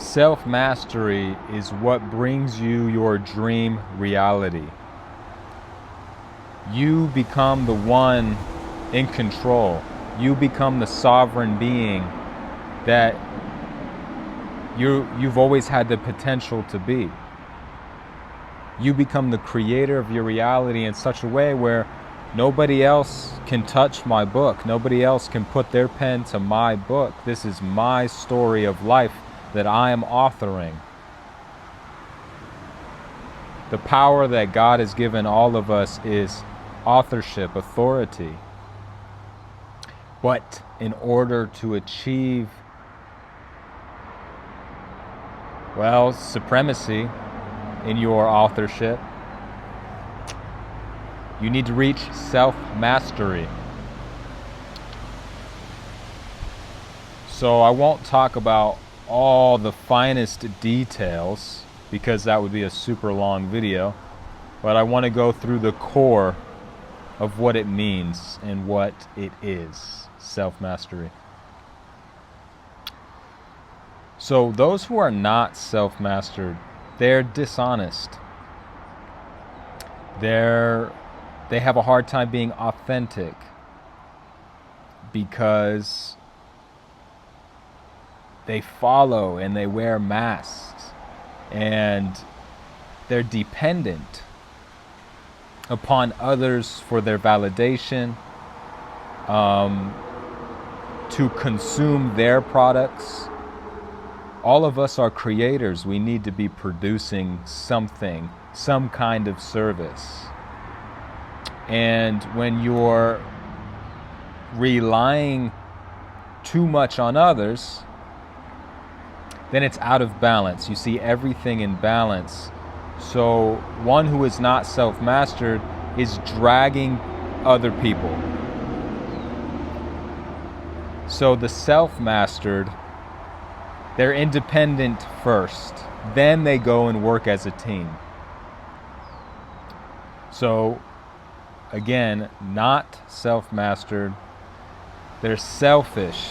Self-mastery is what brings you your dream reality. You become the one in control. You become the sovereign being that you've always had the potential to be. You become the creator of your reality in such a way where nobody else can touch my book. Nobody else can put their pen to my book. This is my story of life that I am authoring. The power that God has given all of us is authorship, authority. But in order to achieve, supremacy in your authorship, you need to reach self-mastery. So I won't talk about all the finest details because that would be a super long video, but I want to go through the core of what it means and what it is, self-mastery. So those who are not self-mastered, they're dishonest. They have a hard time being authentic because they follow and they wear masks and they're dependent upon others for their validation, to consume their products. All of us are creators. We need to be producing something, some kind of service. And when you're relying too much on others, then it's out of balance. You see everything in balance. So one who is not self-mastered is dragging other people. So the self-mastered, they're independent first. Then they go and work as a team. So again, not self-mastered. They're selfish.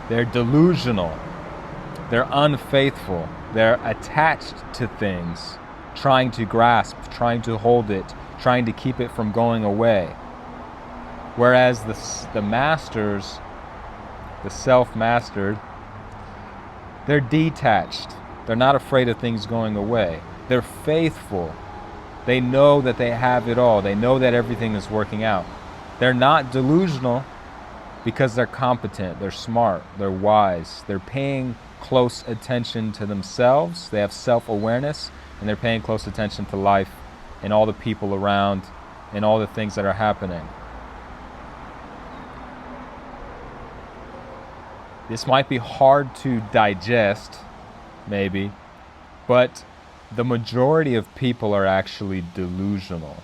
They're delusional. They're unfaithful. They're attached to things, trying to grasp, trying to hold it, trying to keep it from going away. Whereas the masters, the self-mastered, they're detached. They're not afraid of things going away. They're faithful. They know that they have it all. They know that everything is working out. They're not delusional because they're competent, they're smart, they're wise. They're paying close attention to themselves. They have self-awareness, and they're paying close attention to life and all the people around and all the things that are happening. This might be hard to digest, maybe, but the majority of people are actually delusional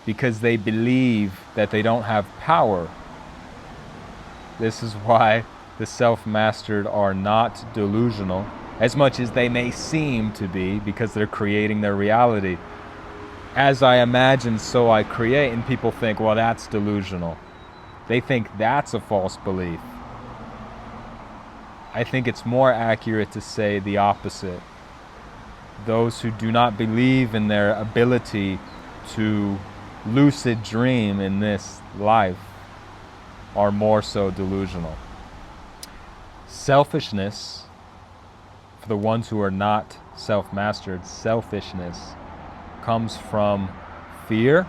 because they believe that they don't have power. This is why the self-mastered are not delusional, as much as they may seem to be, because they're creating their reality. As I imagine, so I create, and people think, well, that's delusional. They think that's a false belief. I think it's more accurate to say the opposite. Those who do not believe in their ability to lucid dream in this life are more so delusional. Selfishness, for the ones who are not self-mastered, selfishness comes from fear,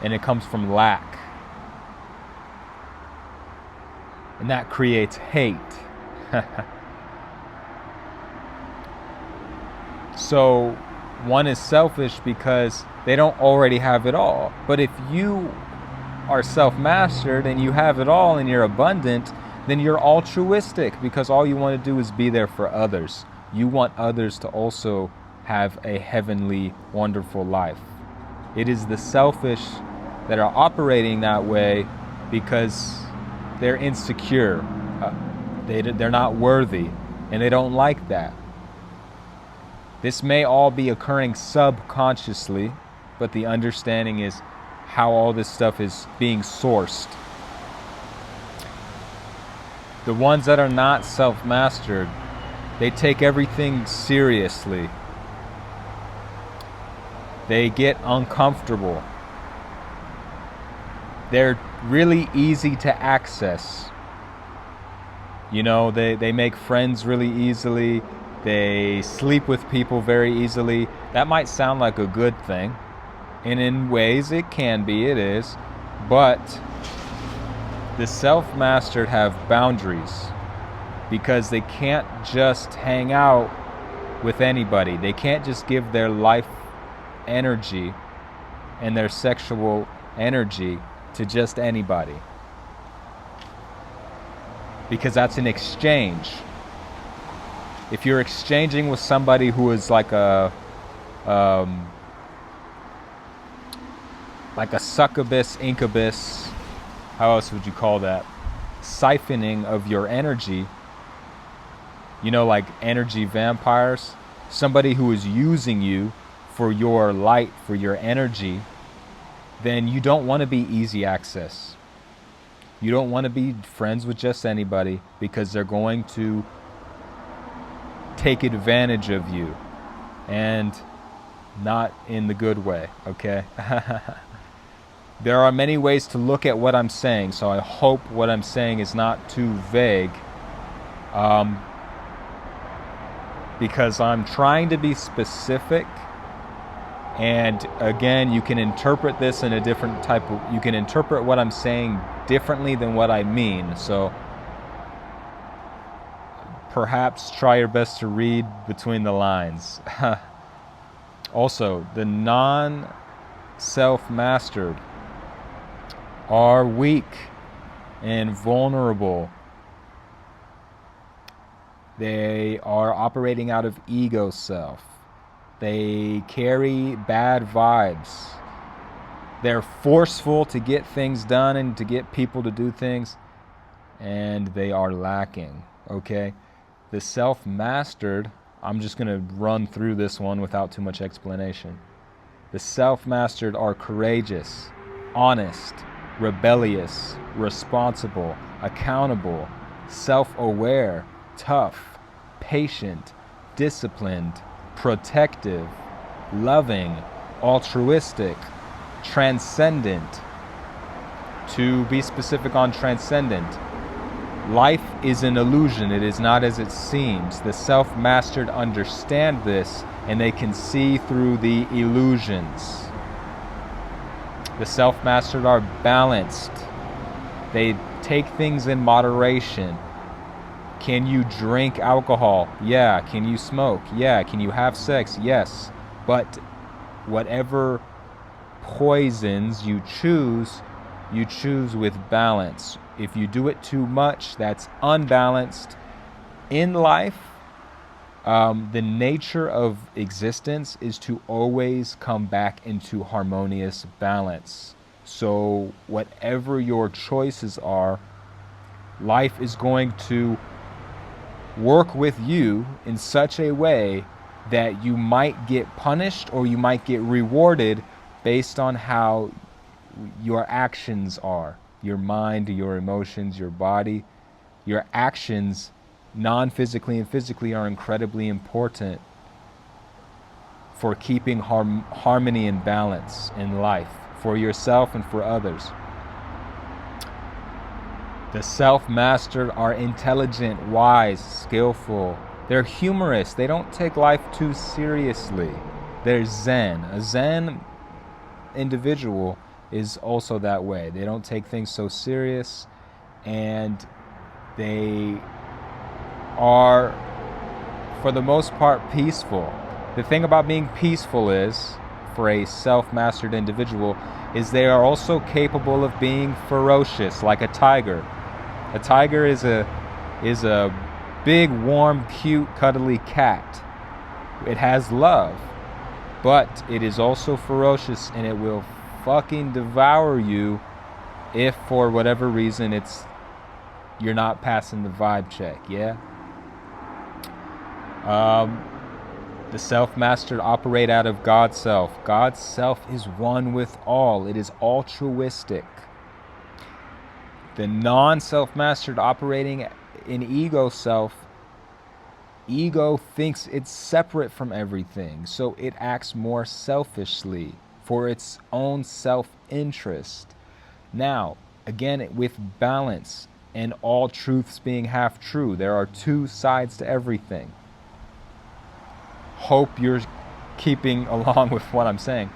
and it comes from lack. And that creates hate. So one is selfish because they don't already have it all. But if you are self-mastered and you have it all and you're abundant, then you're altruistic because all you want to do is be there for others. You want others to also have a heavenly, wonderful life. It is the selfish that are operating that way because they're insecure. They're not worthy, and they don't like that. This may all be occurring subconsciously, but the understanding is how all this stuff is being sourced. The ones that are not self-mastered, they take everything seriously. They get uncomfortable. They're really easy to access. You know, they make friends really easily. They sleep with people very easily. That might sound like a good thing. And in ways it can be, it is. But the self-mastered have boundaries because they can't just hang out with anybody. They can't just give their life energy and their sexual energy to just anybody, because that's an exchange. If you're exchanging with somebody who is like a succubus, incubus, how else would you call that? Siphoning of your energy, you know, like energy vampires. Somebody who is using you for your light, for your energy, then you don't want to be easy access. You don't want to be friends with just anybody, because they're going to take advantage of you, and not in the good way, okay? There are many ways to look at what I'm saying, so I hope what I'm saying is not too vague, because I'm trying to be specific. And again, you can interpret this in a different type of, you can interpret what I'm saying differently than what I mean. So perhaps try your best to read between the lines. Also, the non-self-mastered are weak and vulnerable. They are operating out of ego self. They carry bad vibes. They're forceful to get things done and to get people to do things, and they are lacking, okay? The self-mastered, I'm just going to run through this one without too much explanation. The self-mastered are courageous, honest, rebellious, responsible, accountable, self-aware, tough, patient, disciplined, protective, loving, altruistic, transcendent. To be specific on transcendent, life is an illusion. It is not as it seems. The self-mastered understand this, and they can see through the illusions. The self-mastered are balanced. They take things in moderation. Can you drink alcohol? Yeah. Can you smoke? Yeah. Can you have sex? Yes. But whatever poisons you choose with balance. If you do it too much, that's unbalanced. In life, the nature of existence is to always come back into harmonious balance. So whatever your choices are, life is going to work with you in such a way that you might get punished or you might get rewarded based on how your actions are. Your mind, your emotions, your body. Your actions, non-physically and physically, are incredibly important for keeping harmony and balance in life, for yourself and for others. The self-mastered are intelligent, wise, skillful. They're humorous. They don't take life too seriously. They're zen. A zen individual is also that way. They don't take things so serious, and they are, for the most part, peaceful. The thing about being peaceful is, for a self-mastered individual, is they are also capable of being ferocious, like a tiger. A tiger is a big, warm, cute, cuddly cat. It has love, but it is also ferocious, and it will fucking devour you if for whatever reason you're not passing the vibe check, yeah? The self-mastered operate out of God's self. God's self is one with all. It is altruistic. The non-self-mastered operating an ego self, ego thinks it's separate from everything, so it acts more selfishly for its own self-interest. Now, again, with balance and all truths being half true, there are two sides to everything. Hope you're keeping along with what I'm saying.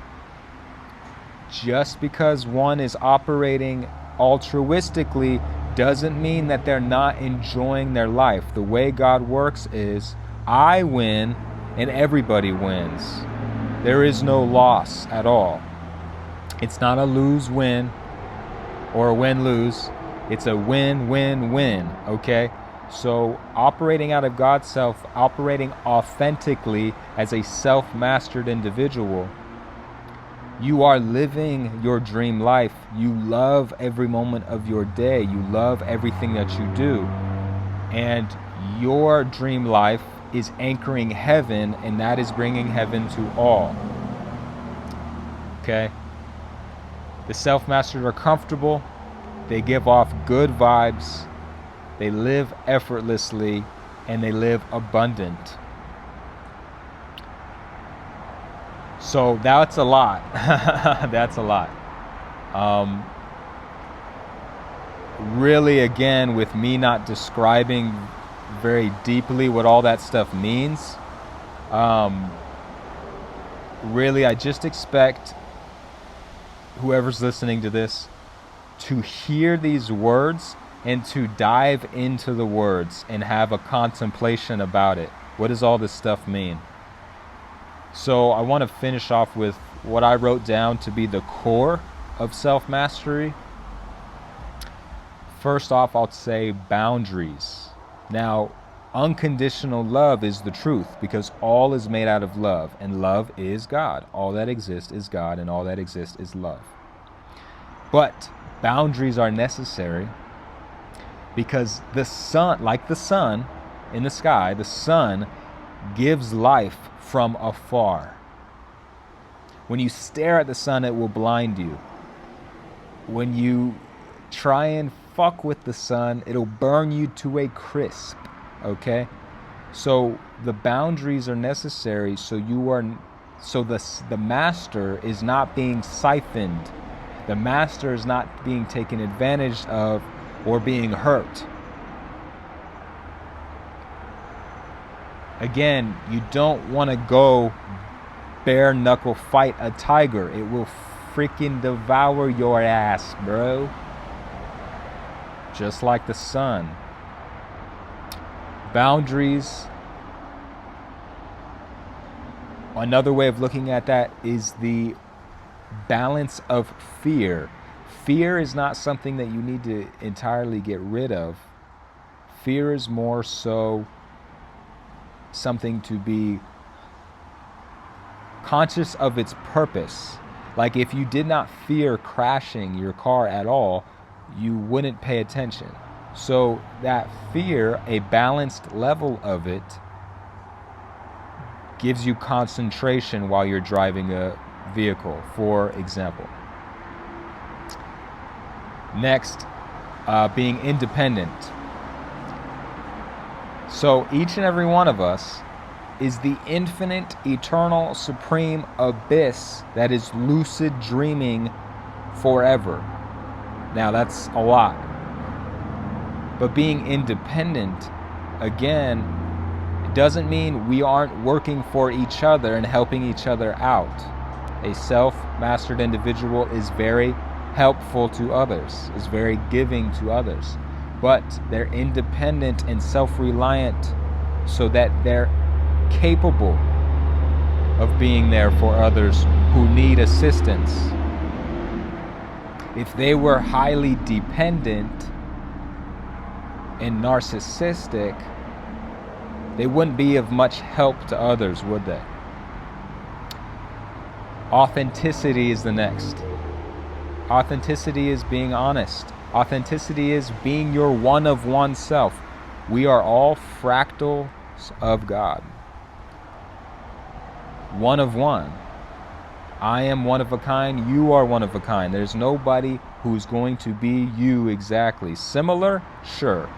Just because one is operating altruistically doesn't mean that they're not enjoying their life. The way God works is I win and everybody wins. There is no loss at all. It's not a lose-win or a win-lose. It's a win-win-win, okay? So operating out of God's self, operating authentically as a self-mastered individual, you are living your dream life. You love every moment of your day. You love everything that you do. And your dream life is anchoring heaven, and that is bringing heaven to all. Okay? The self-mastered are comfortable. They give off good vibes. They live effortlessly, and they live abundant. So that's a lot. That's a lot. Really, again, with me not describing very deeply what all that stuff means, really, I just expect whoever's listening to this to hear these words and to dive into the words and have a contemplation about it. What does all this stuff mean? So I want to finish off with what I wrote down to be the core of self-mastery. First off, I'll say boundaries. Now, unconditional love is the truth because all is made out of love, and love is God. All that exists is God, and all that exists is love. But boundaries are necessary because the sun, like the sun in the sky, the sun gives life from afar. When you stare at the sun, it will blind you. When you try and fuck with the sun, it'll burn you to a crisp. Okay? So the boundaries are necessary so the master is not being siphoned. The master is not being taken advantage of or being hurt. Again, you don't want to go bare knuckle fight a tiger. It will freaking devour your ass, bro. Just like the sun. Boundaries. Another way of looking at that is the balance of fear. Fear is not something that you need to entirely get rid of. Fear is more so something to be conscious of its purpose. Like if you did not fear crashing your car at all, you wouldn't pay attention. So that fear, a balanced level of it, gives you concentration while you're driving a vehicle, for example. Next, being independent. So each and every one of us is the infinite, eternal, supreme abyss that is lucid dreaming forever. Now that's a lot. But being independent, again, doesn't mean we aren't working for each other and helping each other out. A self-mastered individual is very helpful to others, is very giving to others. But they're independent and self-reliant so that they're capable of being there for others who need assistance. If they were highly dependent and narcissistic, they wouldn't be of much help to others, would they? Authenticity is the next. Authenticity is being honest. Authenticity is being your one of one self. We are all fractals of God. One of one. I am one of a kind. You are one of a kind. There's nobody who's going to be you exactly. Similar? Sure.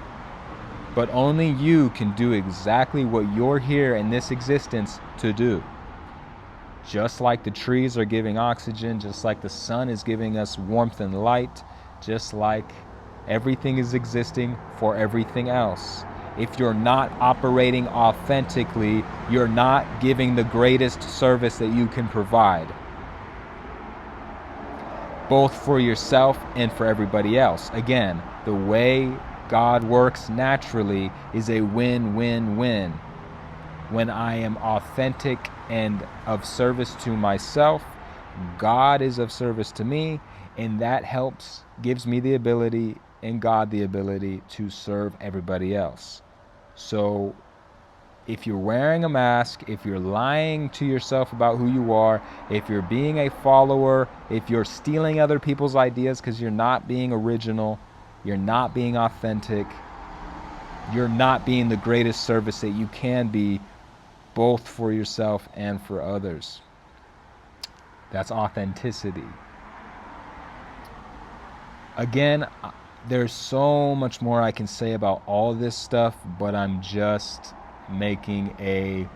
But only you can do exactly what you're here in this existence to do. Just like the trees are giving oxygen, just like the sun is giving us warmth and light, just like everything is existing for everything else. If you're not operating authentically, you're not giving the greatest service that you can provide, both for yourself and for everybody else. Again, the way God works naturally is a win-win-win. When I am authentic and of service to myself, God is of service to me, and that gives me the ability and God the ability to serve everybody else. So if you're wearing a mask, if you're lying to yourself about who you are, if you're being a follower, if you're stealing other people's ideas because you're not being original, you're not being authentic, you're not being the greatest service that you can be, both for yourself and for others. That's authenticity. Again, there's so much more I can say about all this stuff, but I'm just making a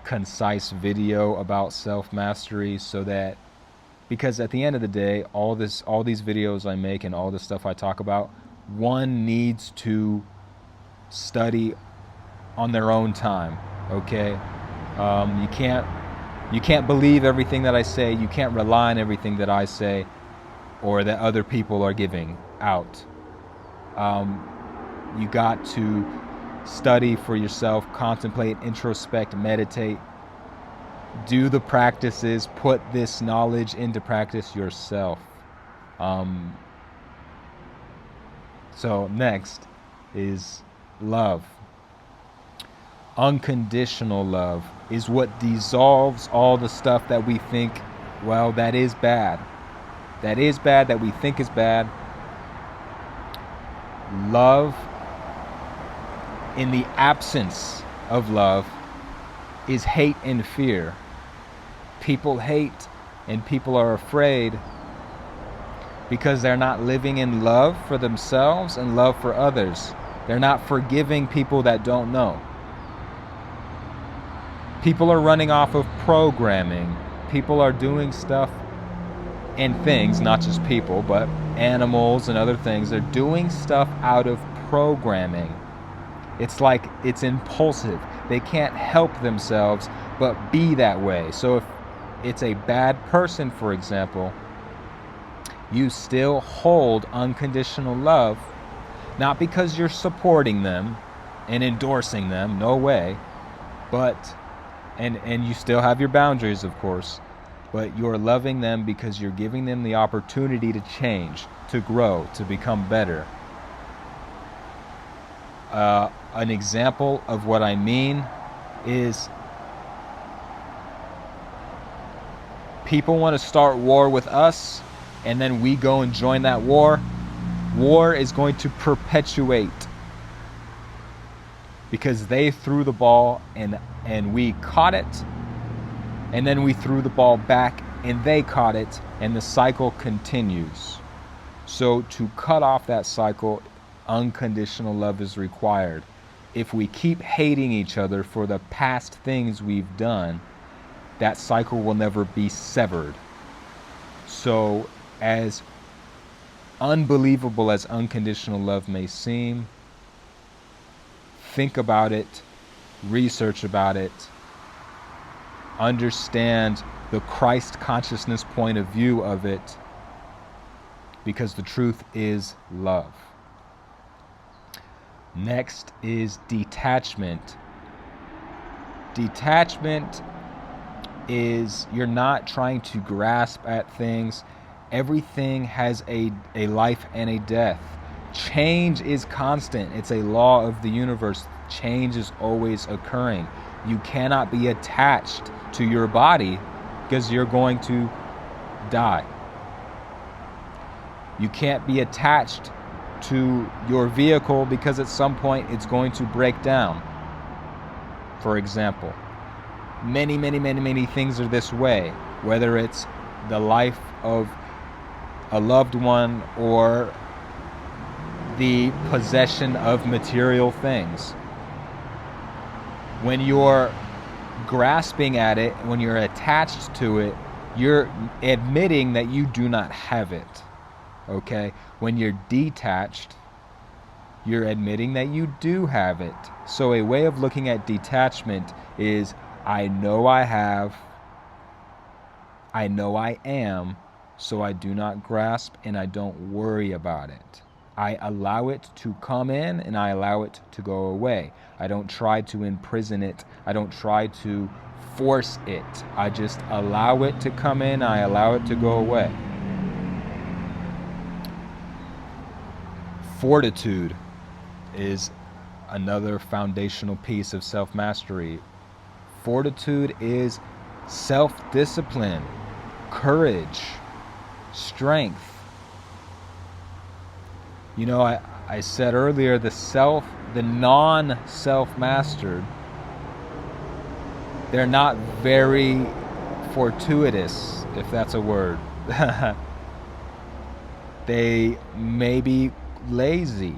concise video about self-mastery so that, because at the end of the day, all these videos I make and all this stuff I talk about, one needs to study on their own time. Okay, you can't believe everything that I say. You can't rely on everything that I say or that other people are giving out. You got to study for yourself, contemplate, introspect, meditate, do the practices, put this knowledge into practice yourself. So next is love. Unconditional love is what dissolves all the stuff that we think, well, that is bad. That is bad, that we think is bad. Love, in the absence of love, is hate and fear. People hate and people are afraid because they're not living in love for themselves and love for others. They're not forgiving people that don't know. People are running off of programming. People are doing stuff and things, not just people, but animals and other things. They're doing stuff out of programming. It's like it's impulsive. They can't help themselves but be that way. So if it's a bad person, for example, you still hold unconditional love, not because you're supporting them and endorsing them, no way, but and you still have your boundaries, of course, but you're loving them because you're giving them the opportunity to change, to grow, to become better. An example of what I mean is people want to start war with us, and then we go and join that war. War is going to perpetuate because they threw the ball and we caught it, and then we threw the ball back and they caught it, and the cycle continues. So to cut off that cycle, unconditional love is required. If we keep hating each other for the past things we've done, that cycle will never be severed. So as unbelievable as unconditional love may seem, think about it, research about it, understand the Christ consciousness point of view of it, because the truth is love. Next is detachment. Detachment is you're not trying to grasp at things. Everything has a life and a death. Change is constant. It's a law of the universe. Change is always occurring. You cannot be attached to your body because you're going to die. You can't be attached to your vehicle because at some point it's going to break down. For example, many things are this way, whether it's the life of a loved one or the possession of material things. When you're grasping at it, when you're attached to it, you're admitting that you do not have it. Okay? When you're detached, you're admitting that you do have it. So a way of looking at detachment is, I know I have, I know I am, so I do not grasp and I don't worry about it. I allow it to come in and I allow it to go away. I don't try to imprison it. I don't try to force it. I just allow it to come in, I allow it to go away. Fortitude is another foundational piece of self-mastery. Fortitude is self-discipline, courage, strength. You know, I said earlier, the non-self-mastered, they're not very fortuitous, if that's a word. They may be lazy.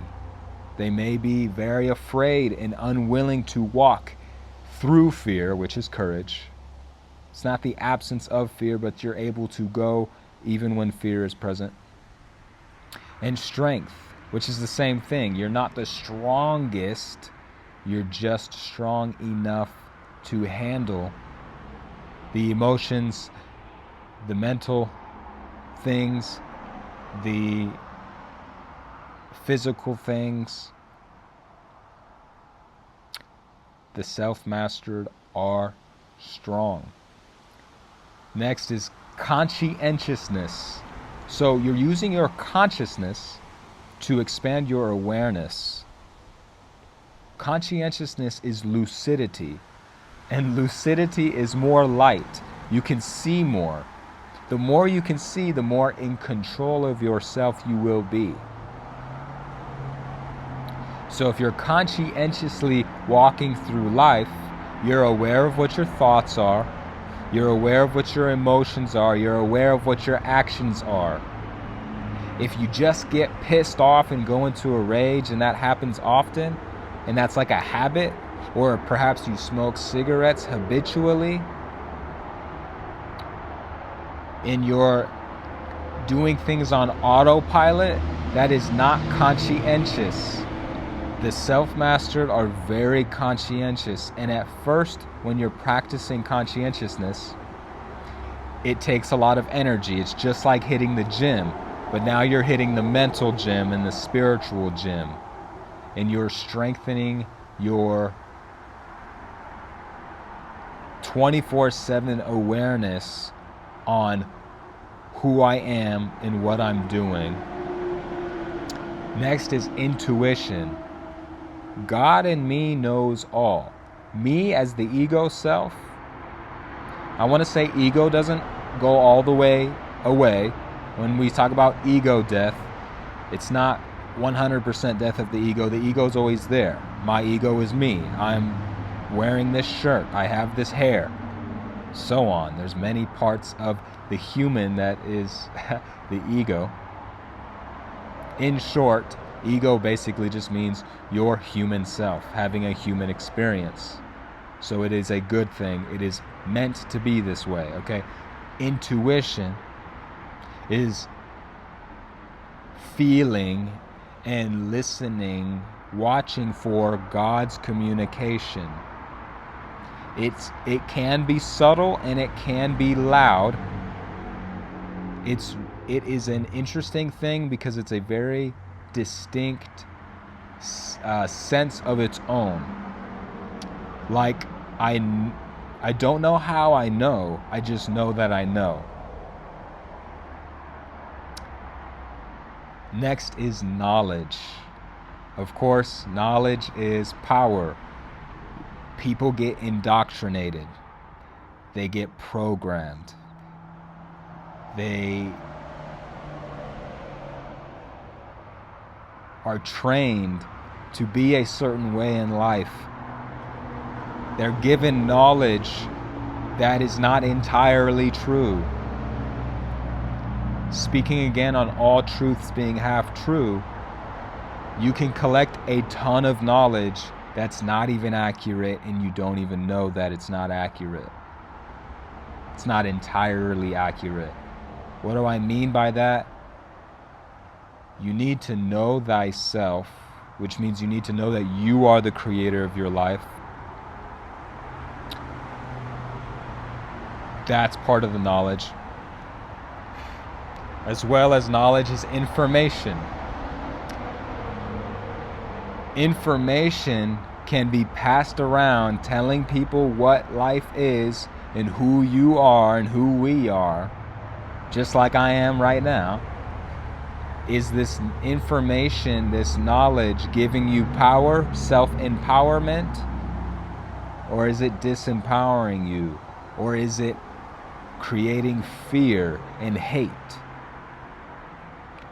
They may be very afraid and unwilling to walk through fear, which is courage. It's not the absence of fear, but you're able to go even when fear is present. And strength, which is the same thing. You're not the strongest, you're just strong enough to handle the emotions, the mental things, the physical things. The self-mastered are strong. Next is conscientiousness. So you're using your consciousness to expand your awareness. Conscientiousness is lucidity, and lucidity is more light. You can see more. The more you can see, the more in control of yourself you will be. So if you're conscientiously walking through life, you're aware of what your thoughts are, you're aware of what your emotions are, you're aware of what your actions are. If you just get pissed off and go into a rage, and that happens often, and that's like a habit, or perhaps you smoke cigarettes habitually, and you're doing things on autopilot, that is not conscientious. The self-mastered are very conscientious, and at first, when you're practicing conscientiousness, it takes a lot of energy. It's just like hitting the gym, but now you're hitting the mental gym and the spiritual gym, and you're strengthening your 24/7 awareness on who I am and what I'm doing. Next is intuition. God in me knows all. Me as the ego self, I want to say ego doesn't go all the way away. When we talk about ego death, it's not 100% death of the ego. The ego is always there. My ego is me. I'm wearing this shirt. I have this hair. So on. There's many parts of the human that is the ego. In short, ego basically just means your human self, having a human experience. So it is a good thing. It is meant to be this way, okay? Intuition is feeling and listening, watching for God's communication. It can be subtle and it can be loud. It is an interesting thing because it's a very distinct sense of its own. Like, I don't know how I know, I just know that I know. Next is knowledge. Of course, knowledge is power. People get indoctrinated. They get programmed. They are trained to be a certain way in life. They're given knowledge that is not entirely true. Speaking again on all truths being half true, You can collect a ton of knowledge that's not even accurate, and you don't even know that it's not accurate. It's not entirely accurate. What do I mean by that? You need to know thyself, which means you need to know that you are the creator of your life. That's part of the knowledge. As well as knowledge is information. Information can be passed around telling people what life is and who you are and who we are, just like I am right now. Is this information, this knowledge giving you power, self-empowerment? Or is it disempowering you? Or is it creating fear and hate?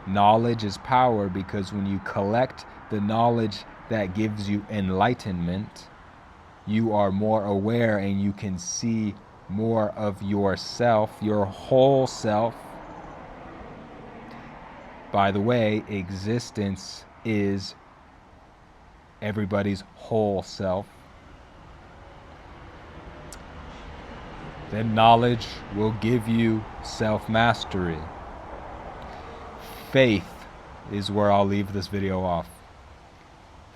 Knowledge is power, because when you collect the knowledge that gives you enlightenment, you are more aware and you can see more of yourself, your whole self. By the way, existence is everybody's whole self. Then knowledge will give you self-mastery. Faith is where I'll leave this video off.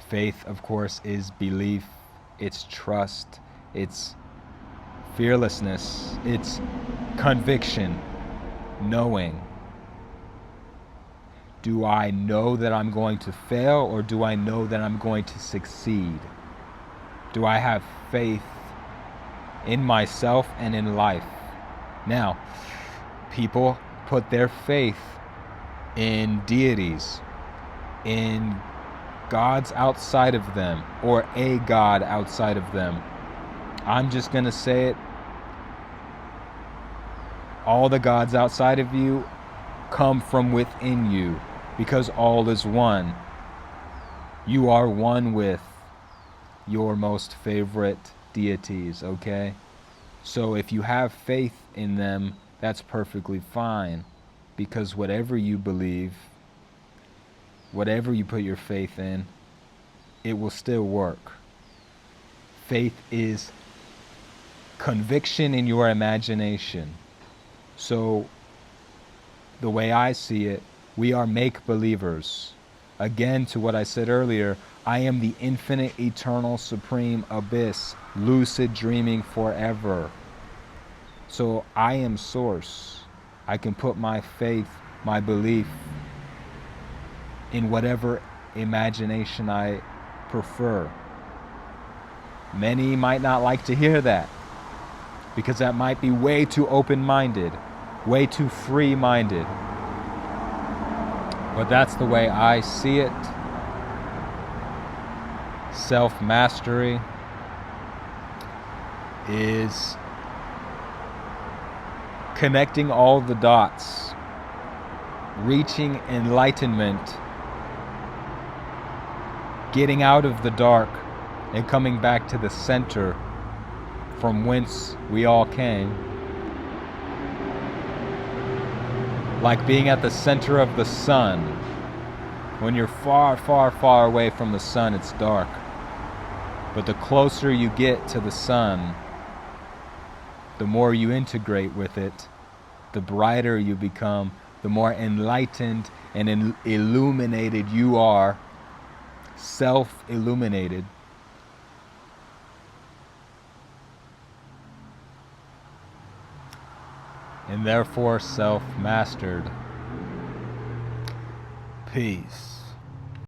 Faith, of course, is belief, it's trust, it's fearlessness, it's conviction, knowing. Do I know that I'm going to fail, or do I know that I'm going to succeed? Do I have faith in myself and in life? Now, people put their faith in deities, in gods outside of them, or a god outside of them. I'm just going to say it. All the gods outside of you come from within you, because all is one. You are one with your most favorite deities, okay? So if you have faith in them, that's perfectly fine, because whatever you believe, whatever you put your faith in, it will still work. Faith is conviction in your imagination. So the way I see it, we are make-believers. Again, to what I said earlier, I am the infinite, eternal, supreme abyss, lucid dreaming forever. So I am source. I can put my faith, my belief in whatever imagination I prefer. Many might not like to hear that, because that might be way too open-minded, way too free-minded. But that's the way I see it. Self-mastery is connecting all the dots, reaching enlightenment, getting out of the dark and coming back to the center from whence we all came. Like being at the center of the sun. When you're far, far, far away from the sun, it's dark. But the closer you get to the sun, the more you integrate with it, the brighter you become, the more enlightened and illuminated you are, self-illuminated. And therefore self-mastered. Peace.